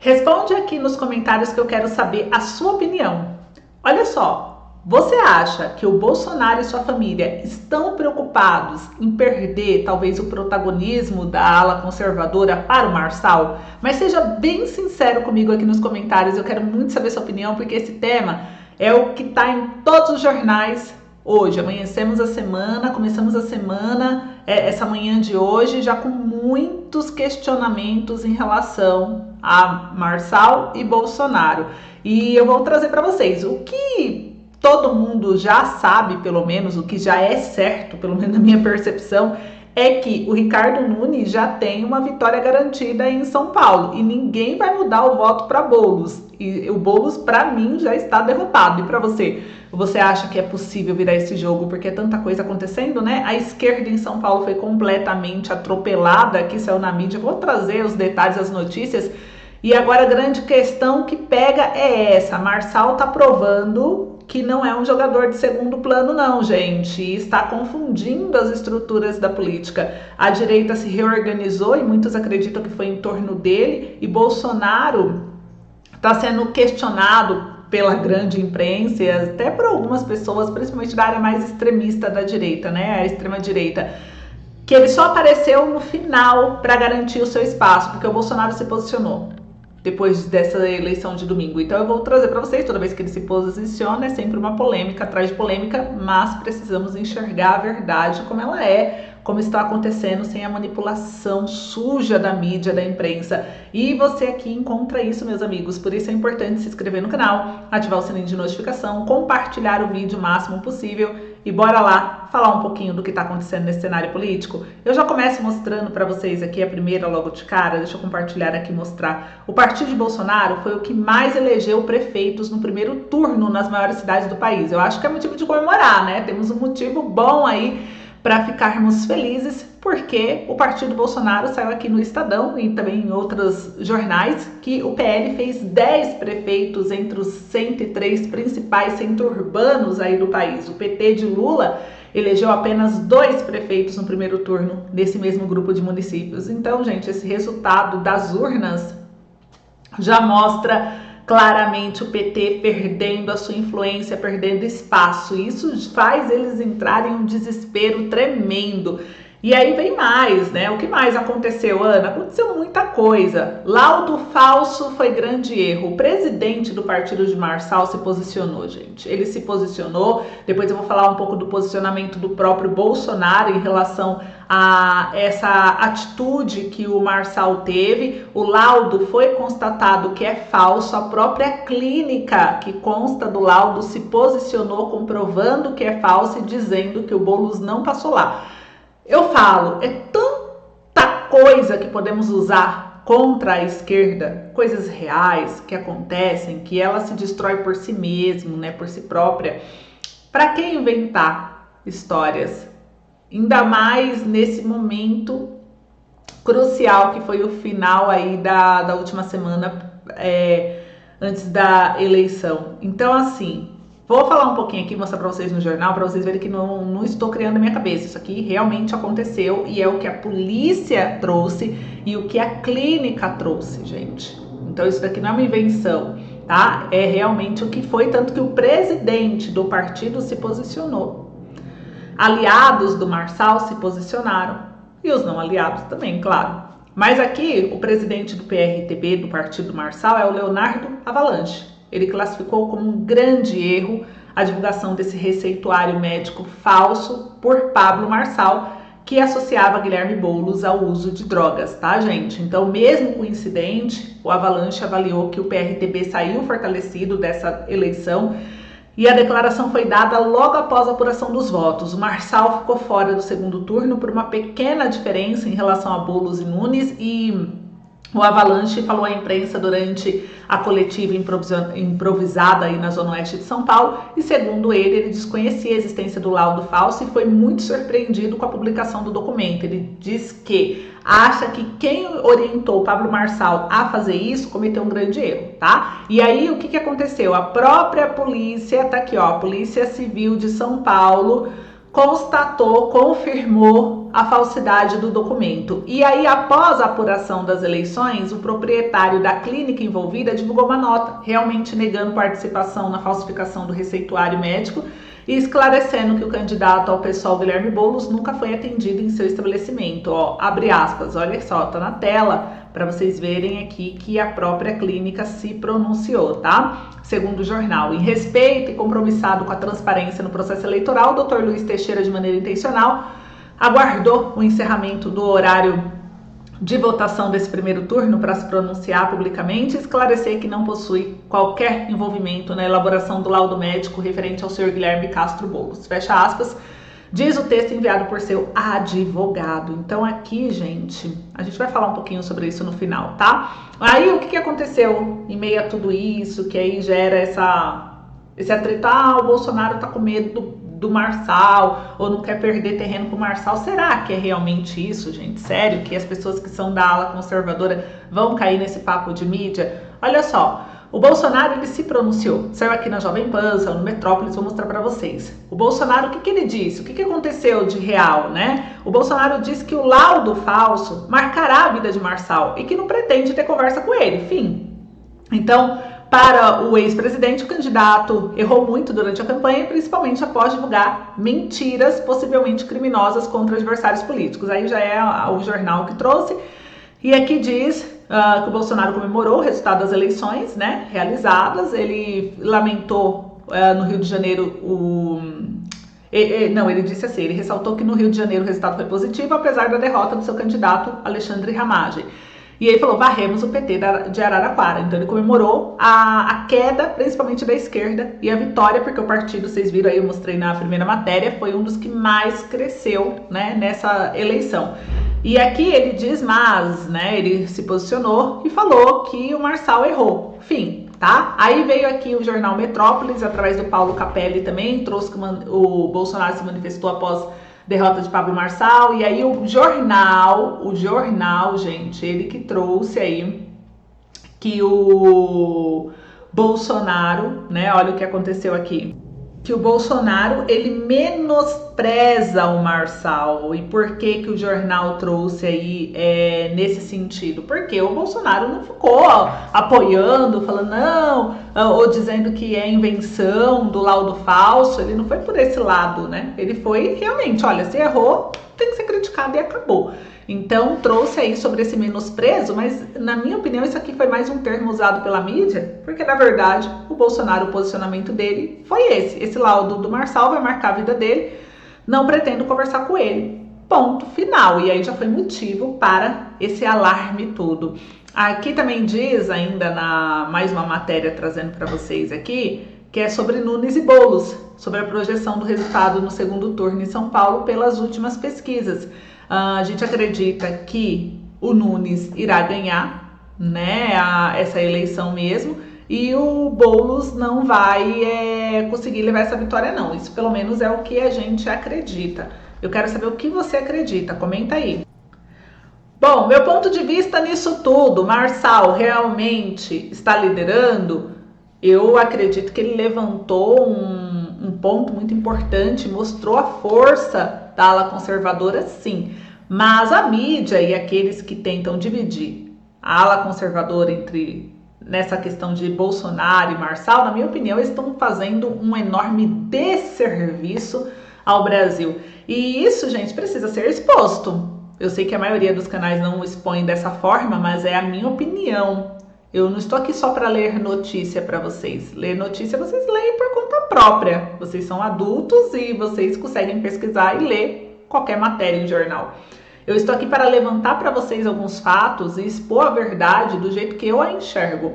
Responde aqui nos comentários que eu quero saber a sua opinião. Olha só, você acha que o Bolsonaro e sua família estão preocupados em perder talvez o protagonismo da ala conservadora para o Marçal? Mas seja bem sincero comigo aqui nos comentários, eu quero muito saber sua opinião, porque esse tema é o que está em todos os jornais hoje. Amanhecemos a semana, começamos a semana, essa manhã de hoje, já com muitos questionamentos em relação a Marçal e Bolsonaro. E eu vou trazer para vocês o que todo mundo já sabe, pelo menos, o que já é certo, pelo menos na minha percepção, é que o Ricardo Nunes já tem uma vitória garantida em São Paulo e ninguém vai mudar o voto para Boulos. E o Boulos, para mim, já está derrotado. E para você? Você acha que é possível virar esse jogo? Porque é tanta coisa acontecendo, né? A esquerda em São Paulo foi completamente atropelada, aqui saiu na mídia. Vou trazer os detalhes, as notícias. E agora a grande questão que pega é essa. Marçal tá provando que não é um jogador de segundo plano não, gente. E está confundindo as estruturas da política. A direita se reorganizou e muitos acreditam que foi em torno dele. E Bolsonaro está sendo questionado pela grande imprensa e até por algumas pessoas, principalmente da área mais extremista da direita, né? A extrema direita. Que ele só apareceu no final para garantir o seu espaço, porque o Bolsonaro se posicionou depois dessa eleição de domingo. Então eu vou trazer para vocês, toda vez que ele se posiciona, é sempre uma polêmica atrás de polêmica, mas precisamos enxergar a verdade como ela é, como está acontecendo, sem a manipulação suja da mídia, da imprensa. E você aqui encontra isso, meus amigos. Por isso é importante se inscrever no canal, ativar o sininho de notificação, compartilhar o vídeo o máximo possível e bora lá falar um pouquinho do que está acontecendo nesse cenário político. Eu já começo mostrando para vocês aqui a primeira logo de cara, deixa eu compartilhar aqui e mostrar. O partido de Bolsonaro foi o que mais elegeu prefeitos no primeiro turno nas maiores cidades do país. Eu acho que é motivo de comemorar, né? Temos um motivo bom aí para ficarmos felizes, porque o partido Bolsonaro saiu aqui no Estadão e também em outros jornais que o PL fez 10 prefeitos entre os 103 principais centros urbanos aí do país. O PT de Lula elegeu apenas 2 prefeitos no primeiro turno desse mesmo grupo de municípios. Então, gente, esse resultado das urnas já mostra claramente o PT perdendo a sua influência, perdendo espaço. Isso faz eles entrarem em um desespero tremendo. E aí vem mais, né? O que mais aconteceu, Ana? Aconteceu muita coisa. Laudo falso foi grande erro. O presidente do partido de Marçal se posicionou, gente. Ele se posicionou. Depois eu vou falar um pouco do posicionamento do próprio Bolsonaro em relação a essa atitude que o Marçal teve. O laudo foi constatado que é falso. A própria clínica que consta do laudo se posicionou comprovando que é falso e dizendo que o Boulos não passou lá. Eu falo, é tanta coisa que podemos usar contra a esquerda, coisas reais que acontecem, que ela se destrói por si mesma, né, por si própria. Para que inventar histórias? Ainda mais nesse momento crucial que foi o final aí da última semana antes da eleição. Então, assim, vou falar um pouquinho aqui, mostrar para vocês no jornal, para vocês verem que não estou criando a minha cabeça. Isso aqui realmente aconteceu e é o que a polícia trouxe e o que a clínica trouxe, gente. Então isso daqui não é uma invenção, tá? É realmente o que foi, tanto que o presidente do partido se posicionou. Aliados do Marçal se posicionaram e os não aliados também, claro. Mas aqui o presidente do PRTB, do partido Marçal, é o Leonardo Avalanche. Ele classificou como um grande erro a divulgação desse receituário médico falso por Pablo Marçal, que associava Guilherme Boulos ao uso de drogas, tá, gente? Então, mesmo com o incidente, o Avalanche avaliou que o PRTB saiu fortalecido dessa eleição e a declaração foi dada logo após a apuração dos votos. O Marçal ficou fora do segundo turno por uma pequena diferença em relação a Boulos e Nunes e o Avalanche falou à imprensa durante a coletiva improvisada aí na Zona Oeste de São Paulo e, segundo ele desconhecia a existência do laudo falso e foi muito surpreendido com a publicação do documento. Ele diz que acha que quem orientou Pablo Marçal a fazer isso cometeu um grande erro, tá? E aí o que aconteceu? A própria polícia, tá aqui ó, a Polícia Civil de São Paulo constatou, confirmou a falsidade do documento. E aí, após a apuração das eleições, o proprietário da clínica envolvida divulgou uma nota, realmente negando participação na falsificação do receituário médico e esclarecendo que o candidato ao PSOL Guilherme Boulos nunca foi atendido em seu estabelecimento. Ó, abre aspas, olha só, tá na tela para vocês verem aqui que a própria clínica se pronunciou, tá? Segundo o jornal, em respeito e compromissado com a transparência no processo eleitoral, o Dr. Luiz Teixeira, de maneira intencional, aguardou o encerramento do horário de votação desse primeiro turno para se pronunciar publicamente e esclarecer que não possui qualquer envolvimento na elaboração do laudo médico referente ao senhor Guilherme Castro Boulos. Fecha aspas, diz o texto enviado por seu advogado. Então aqui, gente, a gente vai falar um pouquinho sobre isso no final, tá? Aí o que aconteceu em meio a tudo isso, que aí gera esse atrito, o Bolsonaro tá com medo do Marçal, ou não quer perder terreno pro Marçal. Será que é realmente isso, gente? Sério que as pessoas que são da ala conservadora vão cair nesse papo de mídia? Olha só, o Bolsonaro, ele se pronunciou, saiu aqui na Jovem Pan, saiu no Metrópolis, vou mostrar para vocês. O Bolsonaro, o que ele disse? O que aconteceu de real, né? O Bolsonaro disse que o laudo falso marcará a vida de Marçal e que não pretende ter conversa com ele, fim. Então, para o ex-presidente, o candidato errou muito durante a campanha, principalmente após divulgar mentiras possivelmente criminosas contra adversários políticos. Aí já é o jornal que trouxe. E aqui diz que o Bolsonaro comemorou o resultado das eleições, né, realizadas. Ele lamentou no Rio de Janeiro ele disse assim, ele ressaltou que no Rio de Janeiro o resultado foi positivo, apesar da derrota do seu candidato Alexandre Ramagem. E ele falou, varremos o PT de Araraquara. Então ele comemorou a queda, principalmente da esquerda, e a vitória, porque o partido, vocês viram aí, eu mostrei na primeira matéria, foi um dos que mais cresceu, né, nessa eleição. E aqui ele diz, né, ele se posicionou e falou que o Marçal errou. Fim, tá? Aí veio aqui o jornal Metrópolis, através do Paulo Capelli também, trouxe que o Bolsonaro se manifestou após derrota de Pablo Marçal, e aí o jornal, gente, ele que trouxe aí que o Bolsonaro, né, olha o que aconteceu aqui, que o Bolsonaro, ele menospreza o Marçal. E por que o jornal trouxe aí nesse sentido? Porque o Bolsonaro não ficou apoiando, falando não, ou dizendo que é invenção do laudo falso. Ele não foi por esse lado, né? Ele foi realmente, olha, se errou, tem que ser criticado e acabou. Então trouxe aí sobre esse menosprezo, mas na minha opinião isso aqui foi mais um termo usado pela mídia, porque na verdade o Bolsonaro, o posicionamento dele foi esse laudo do Marçal vai marcar a vida dele, não pretendo conversar com ele, ponto final. E aí já foi motivo para esse alarme todo. Aqui também diz ainda mais uma matéria trazendo para vocês aqui, que é sobre Nunes e Boulos, sobre a projeção do resultado no segundo turno em São Paulo pelas últimas pesquisas. A gente acredita que o Nunes irá ganhar, né, essa eleição mesmo, e o Boulos não vai conseguir levar essa vitória não. Isso pelo menos é o que a gente acredita. Eu quero saber o que você acredita, comenta aí. Bom, meu ponto de vista nisso tudo, Marçal realmente está liderando? Eu acredito que ele levantou um ponto muito importante, mostrou a força da ala conservadora, sim, mas a mídia e aqueles que tentam dividir a ala conservadora nessa questão de Bolsonaro e Marçal, na minha opinião, eles estão fazendo um enorme desserviço ao Brasil. E isso, gente, precisa ser exposto. Eu sei que a maioria dos canais não expõe dessa forma, mas é a minha opinião. Eu não estou aqui só para ler notícia para vocês. Ler notícia vocês leem por conta própria. Vocês são adultos e vocês conseguem pesquisar e ler qualquer matéria em jornal. Eu estou aqui para levantar para vocês alguns fatos e expor a verdade do jeito que eu a enxergo.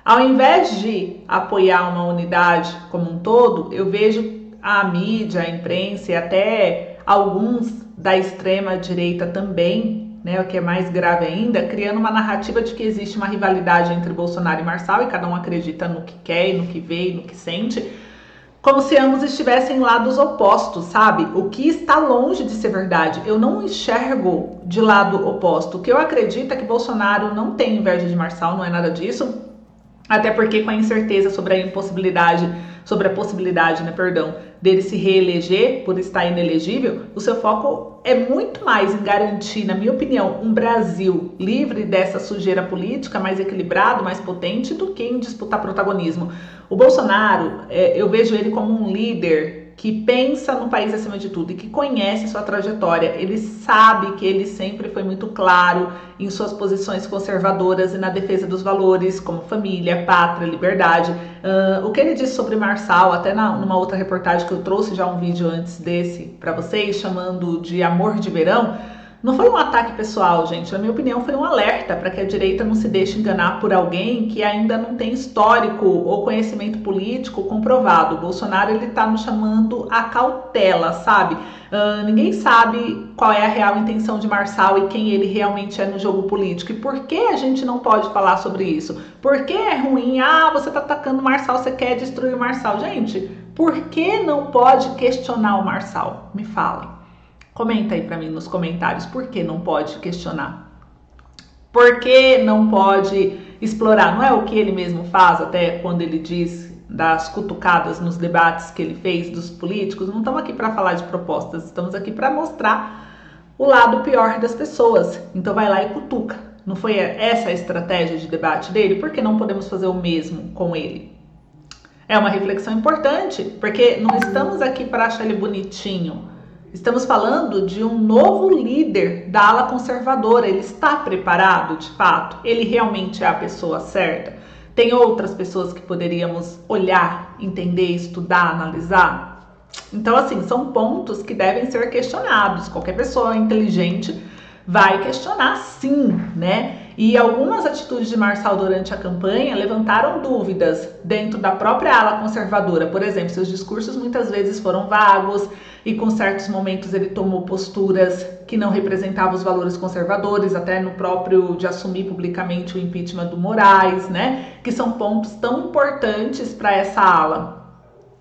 Ao invés de apoiar uma unidade como um todo, eu vejo a mídia, a imprensa e até alguns da extrema direita também, né, o que é mais grave ainda, criando uma narrativa de que existe uma rivalidade entre Bolsonaro e Marçal e cada um acredita no que quer, no que vê e no que sente, como se ambos estivessem em lados opostos, sabe? O que está longe de ser verdade. Eu não enxergo de lado oposto. O que eu acredito é que Bolsonaro não tem inveja de Marçal, não é nada disso. Até porque com a incerteza sobre a possibilidade, né, perdão, dele se reeleger por estar inelegível, o seu foco é muito mais em garantir, na minha opinião, um Brasil livre dessa sujeira política, mais equilibrado, mais potente, do que em disputar protagonismo. O Bolsonaro, eu vejo ele como um líder que pensa no país acima de tudo e que conhece sua trajetória. Ele sabe que ele sempre foi muito claro em suas posições conservadoras e na defesa dos valores como família, pátria, liberdade. O que ele disse sobre Marçal, até numa outra reportagem que eu trouxe já um vídeo antes desse para vocês, chamando de amor de verão, não foi um ataque pessoal, gente. Na minha opinião, foi um alerta para que a direita não se deixe enganar por alguém que ainda não tem histórico ou conhecimento político comprovado. O Bolsonaro, ele tá nos chamando a cautela, sabe? Ninguém sabe qual é a real intenção de Marçal e quem ele realmente é no jogo político. E por que a gente não pode falar sobre isso? Por que é ruim? Você tá atacando Marçal, você quer destruir o Marçal. Gente, por que não pode questionar o Marçal? Me fala. Comenta aí pra mim nos comentários por que não pode questionar. Por que não pode explorar? Não é o que ele mesmo faz, até quando ele diz das cutucadas nos debates que ele fez dos políticos? Não estamos aqui para falar de propostas, estamos aqui para mostrar o lado pior das pessoas. Então vai lá e cutuca. Não foi essa a estratégia de debate dele? Por que não podemos fazer o mesmo com ele? É uma reflexão importante, porque não estamos aqui para achar ele bonitinho. Estamos falando de um novo líder da ala conservadora. Ele está preparado, de fato? Ele realmente é a pessoa certa? Tem outras pessoas que poderíamos olhar, entender, estudar, analisar? Então, assim, são pontos que devem ser questionados. Qualquer pessoa inteligente vai questionar, sim, né? E algumas atitudes de Marçal durante a campanha levantaram dúvidas dentro da própria ala conservadora. Por exemplo, seus discursos muitas vezes foram vagos e com certos momentos ele tomou posturas que não representavam os valores conservadores, até no próprio de assumir publicamente o impeachment do Moraes, né? Que são pontos tão importantes para essa ala.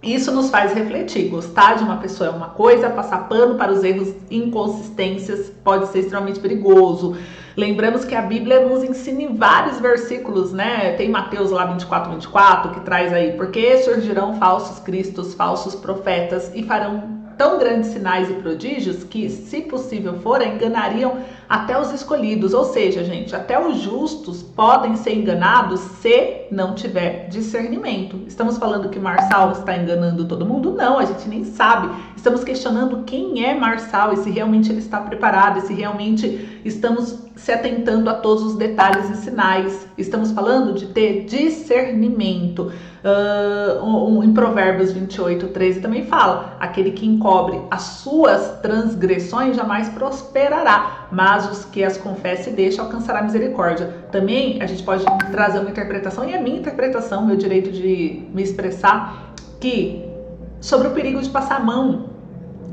Isso nos faz refletir. Gostar de uma pessoa é uma coisa, passar pano para os erros e inconsistências pode ser extremamente perigoso. Lembramos que a Bíblia nos ensina em vários versículos, né? Tem Mateus lá 24, que traz aí: porque surgirão falsos cristos, falsos profetas e farão tão grandes sinais e prodígios que, se possível for, enganariam até os escolhidos. Ou seja, gente, até os justos podem ser enganados se não tiver discernimento. Estamos falando que Marçal está enganando todo mundo? Não, a gente nem sabe. Estamos questionando quem é Marçal e se realmente ele está preparado e se realmente estamos se atentando a todos os detalhes e sinais. Estamos falando de ter discernimento. Em Provérbios 28:13 também fala: aquele que encobre as suas transgressões jamais prosperará, mas os que as confessa e deixa alcançará misericórdia. Também a gente pode trazer uma interpretação, e a minha interpretação, meu direito de me expressar, que sobre o perigo de passar a mão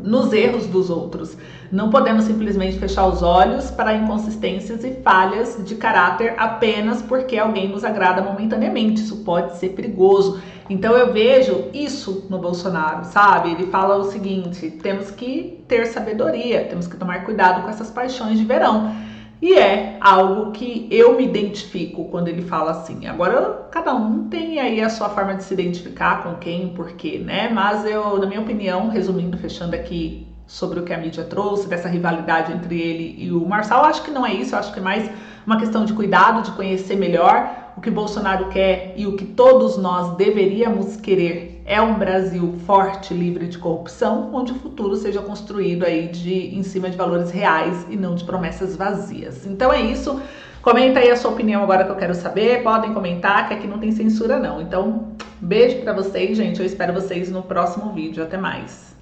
nos erros dos outros. Não podemos simplesmente fechar os olhos para inconsistências e falhas de caráter apenas porque alguém nos agrada momentaneamente. Isso pode ser perigoso. Então eu vejo isso no Bolsonaro, sabe? Ele fala o seguinte: temos que ter sabedoria, temos que tomar cuidado com essas paixões de verão. E é algo que eu me identifico quando ele fala assim. Agora, cada um tem aí a sua forma de se identificar com quem e por quê, né? Mas eu, na minha opinião, resumindo, fechando aqui sobre o que a mídia trouxe, dessa rivalidade entre ele e o Marçal, acho que não é isso. Eu acho que é mais uma questão de cuidado, de conhecer melhor o que Bolsonaro quer e o que todos nós deveríamos querer. É um Brasil forte, livre de corrupção, onde o futuro seja construído aí em cima de valores reais e não de promessas vazias. Então é isso. Comenta aí a sua opinião agora que eu quero saber. Podem comentar, que aqui não tem censura não. Então, beijo pra vocês, gente. Eu espero vocês no próximo vídeo. Até mais.